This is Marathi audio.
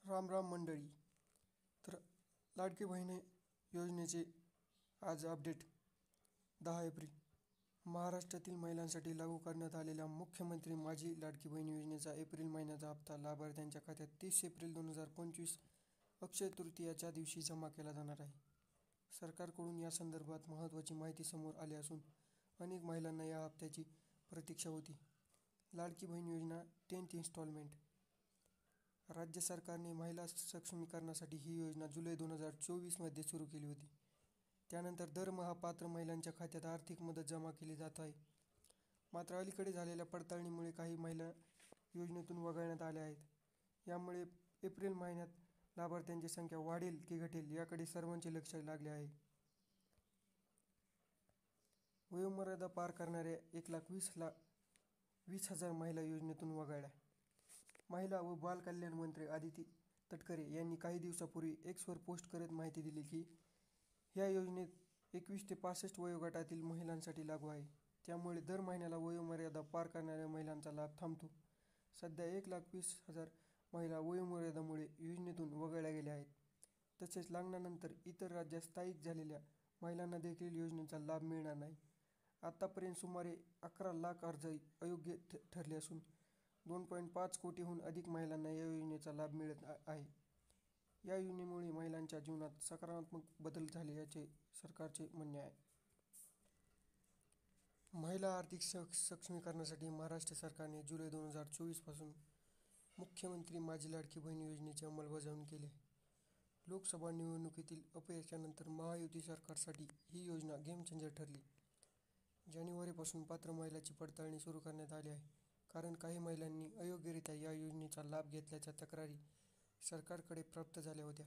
राम राम मंडळी. तर लाडकी बहीण योजनेचे आज अपडेट 10 एप्रिल. महाराष्ट्रातील महिलांसाठी लागू करण्यात आलेल्या मुख्यमंत्री माझी लाडकी बहीण योजनेचा एप्रिल महिन्याचा हप्ता लाभार्थ्यांच्या खात्यात 30 एप्रिल 2025 अक्षय तृतीयाच्या दिवशी जमा केला जाणार आहे. सरकारकडून या संदर्भात महत्त्वाची माहिती समोर आली असून अनेक महिलांना या हप्त्याची प्रतीक्षा होती. लाडकी बहीण योजना 10th इन्स्टॉलमेंट. राज्य सरकारने महिला सक्षमीकरणासाठी ही योजना जुलै 2024 मध्ये सुरू केली होती. त्यानंतर दरमहा पात्र महिलांच्या खात्यात आर्थिक मदत जमा केली जात आहे. मात्र अलीकडे झालेल्या पडताळणीमुळे काही महिला योजनेतून वगळण्यात आल्या आहेत. यामुळे एप्रिल महिन्यात लाभार्थ्यांची संख्या वाढेल की घटेल याकडे सर्वांचे लक्ष लागले आहे. वयोमर्यादा पार करणाऱ्या 1,20,000 महिला योजनेतून वगळल्या. महिला व बालकल्याण मंत्री आदिती तटकरे यांनी काही दिवसांपूर्वी एक्सवर पोस्ट करत माहिती दिली की ह्या योजनेत 21 ते 65 वयोगटातील महिलांसाठी लागू आहे. त्यामुळे दर महिन्याला वयोमर्यादा पार करणाऱ्या महिलांचा लाभ थांबतो. सध्या 1,20,000 महिला वयोमर्यादेमुळे योजनेतून वगळल्या गेल्या आहेत. तसेच लग्नानंतर इतर राज्यात स्थायिक झालेल्या महिलांना देखील योजनेचा लाभ मिळणार नाही. आतापर्यंत सुमारे 11 लाख अर्ज अयोग्य ठरले असून 2.5 कोटीहून अधिक महिलांना या योजनेचा लाभ मिळत आहे. या योजनेमुळे महिलांच्या जीवनात सकारात्मक बदल झाल्याचे सरकारचे म्हणणे आहे. महिला आर्थिक सक्षमीकरणासाठी महाराष्ट्र सरकारने जुलै 2024 पासून मुख्यमंत्री माझी लाडकी बहीण योजनेची अंमलबजावणी केली आहे. लोकसभा निवडणुकीतील अपयशानंतर महायुती सरकारसाठी ही योजना गेम चेंजर ठरली. जानेवारीपासून पात्र महिलांची पडताळणी सुरू करण्यात आली आहे. कारण काही महिलांनी अयोग्यरित्या या योजनेचा लाभ घेतल्याच्या तक्रारी सरकारकडे प्राप्त झाल्या होत्या.